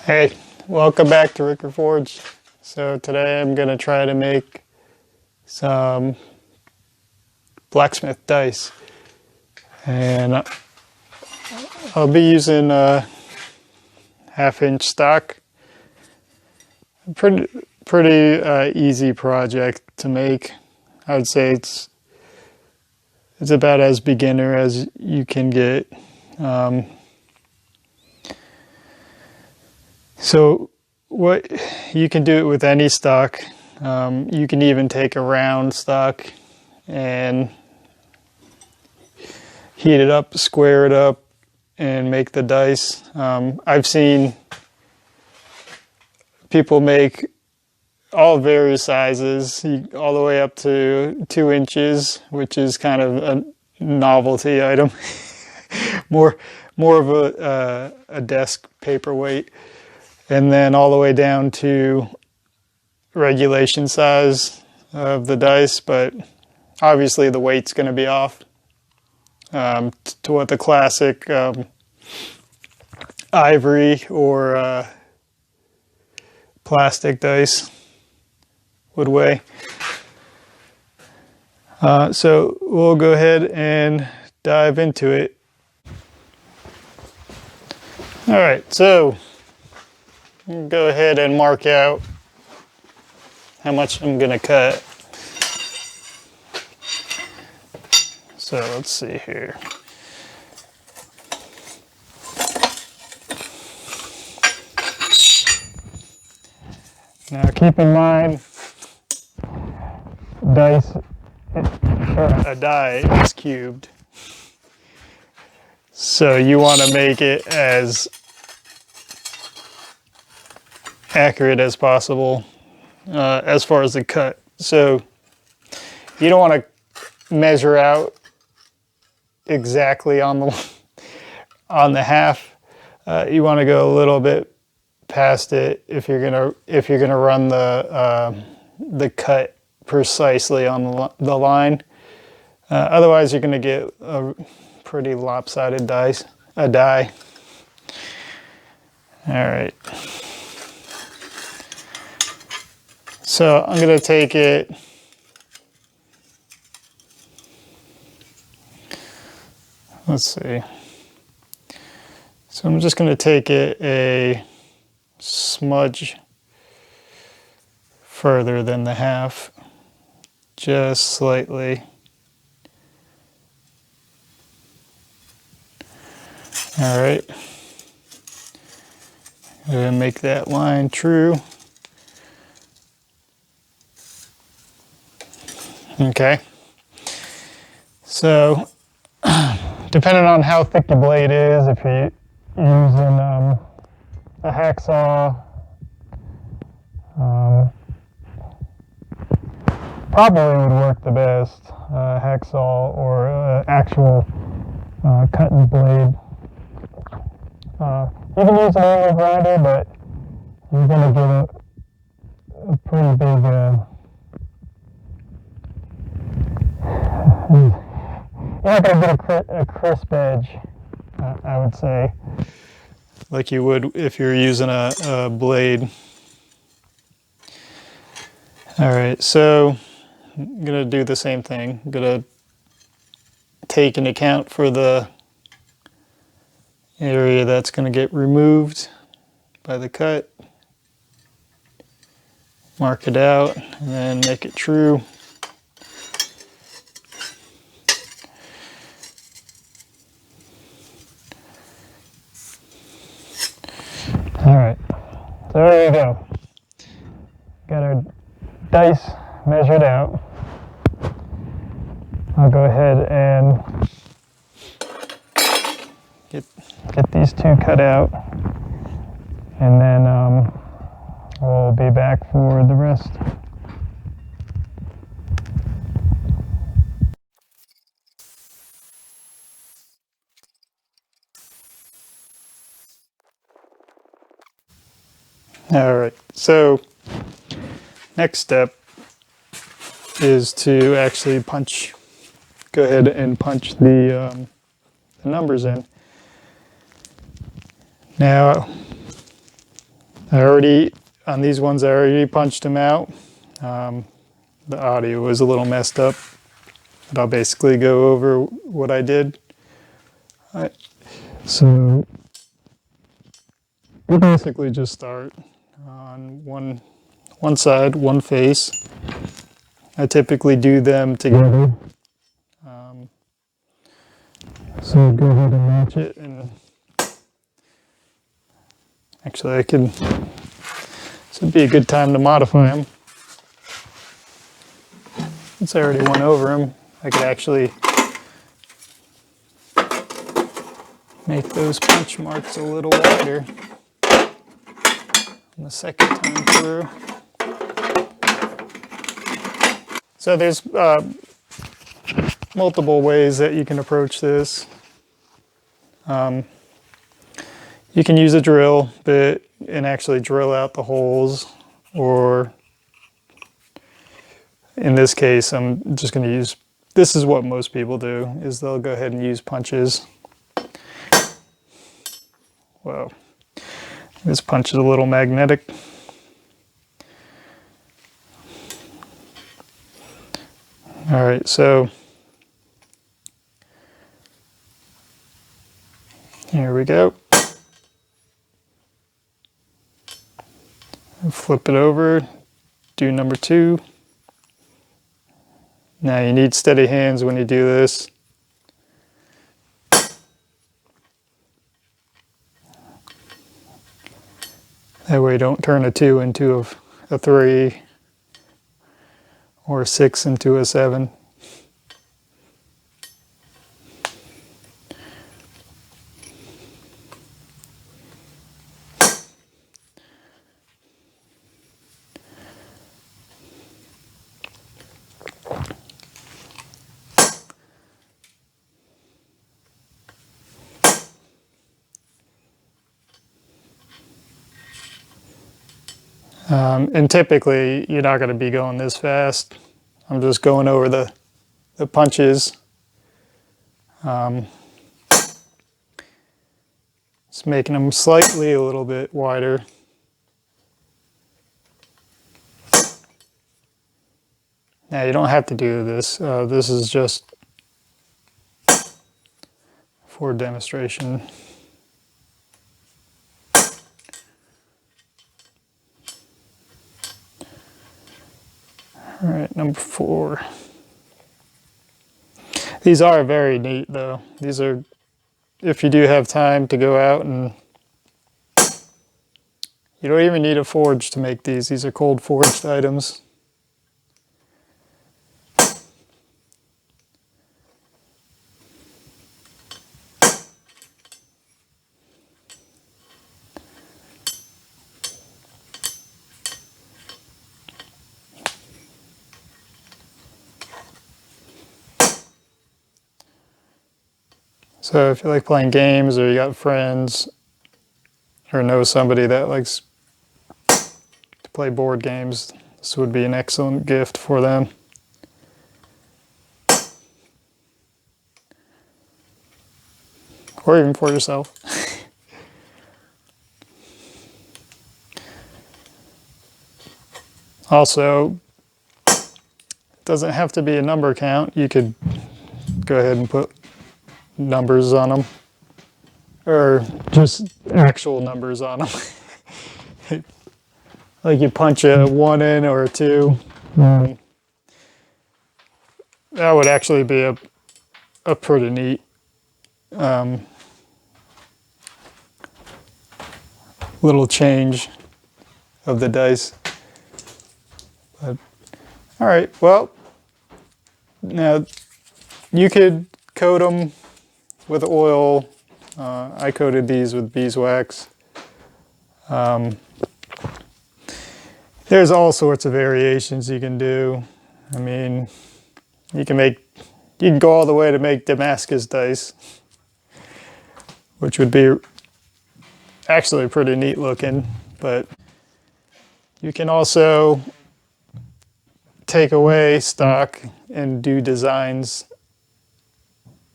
Hey, welcome back to Ricker Forge. So today I'm going to try to make some blacksmith dice. And I'll be using a half-inch stock. Pretty easy project to make. I would say it's about as beginner as you can get. So what you can do it with any stock. You can even take a round stock and heat it up, square it up, and make the dice. I've seen people make all various sizes, all the way up to 2 inches, which is kind of a novelty item. more of a desk paperweight. And then all the way down to regulation size of the dice, but obviously the weight's going to be off to what the classic ivory or plastic dice would weigh. So we'll go ahead and dive into it. All right, so go ahead and mark out how much I'm going to cut. So let's see here. Now keep in mind, a die is cubed. So you want to make it as accurate as possible as far as the cut. So you don't want to measure out exactly on the half. You want to go a little bit past it if you're gonna run the cut precisely on the line. Otherwise, you're gonna get a pretty lopsided die. All right. So I'm going to take it, let's see. So I'm just going to take it a smudge further than the half, just slightly. All right. I'm going to make that line true. Okay, so depending on how thick your blade is, if you're using a hacksaw, probably would work the best, hacksaw or actual cutting blade. You can use an angle grinder, but you're going to get a pretty big you're not going to get a crisp edge, I would say, like you would if you're using a blade. All right, so I'm going to do the same thing. I'm going to take into account for the area that's going to get removed by the cut. Mark it out and then make it true. All right, so there you go. Got our dice measured out. I'll go ahead and get these two cut out, and then we'll be back for the rest. All right, so next step is to actually go ahead and punch the numbers in. Now, On these ones, I already punched them out. The audio was a little messed up, but I'll basically go over what I did. So we'll basically just start on one side, one face. I typically do them together. So go ahead and match it, and actually this would be a good time to modify them. Since I already went over them, I could actually make those punch marks a little wider on the second time through. So there's multiple ways that you can approach this. You can use a drill bit and actually drill out the holes, or in this case, I'm just going to use, this is what most people do, is they'll go ahead and use punches. Whoa, this punch is a little magnetic. All right, so here we go. Flip it over, do number 2. Now you need steady hands when you do this. That way you don't turn a 2 into a 3 or a 6 into a 7. And typically, you're not going to be going this fast. I'm just going over the punches. Just making them slightly a little bit wider. Now, you don't have to do this. This is just for demonstration. All right, number 4. These are very neat though. These are, if you do have time to go out, and you don't even need a forge to make these. These are cold forged items. So if you like playing games, or you got friends, or know somebody that likes to play board games, this would be an excellent gift for them. Or even for yourself. Also, it doesn't have to be a number count. You could go ahead and put numbers on them, or just actual numbers on them. Like you punch a 1 in or a 2. That would actually be a pretty neat little change of the dice. But, all right, well, now you could coat them with oil. I coated these with beeswax. There's all sorts of variations you can do. I mean, you can go all the way to make Damascus dice, which would be actually pretty neat looking, but you can also take away stock and do designs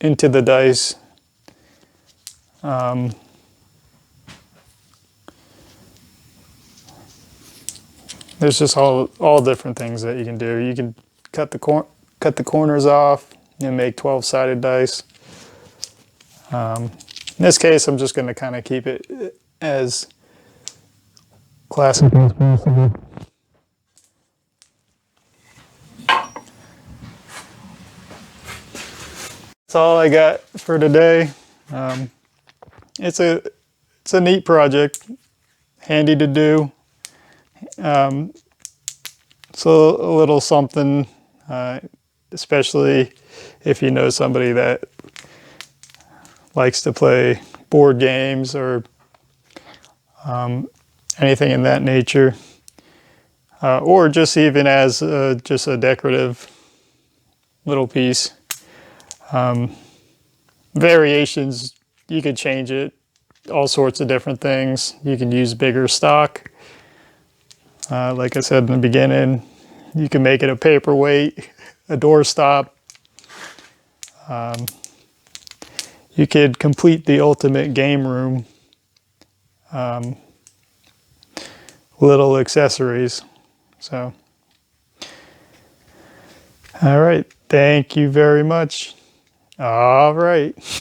into the dice. there's just all different things that you can do. You can cut the corners off and make 12-sided dice. In this case, I'm just going to kind of keep it as classic as possible. That's all I got for today. It's a neat project, handy to do. So a little something, especially if you know somebody that likes to play board games or anything in that nature, or just even as just a decorative little piece. Variations, you could change it, all sorts of different things. You can use bigger stock. Like I said in the beginning, you can make it a paperweight, a doorstop. You could complete the ultimate game room. Little accessories. So, all right. Thank you very much. All right.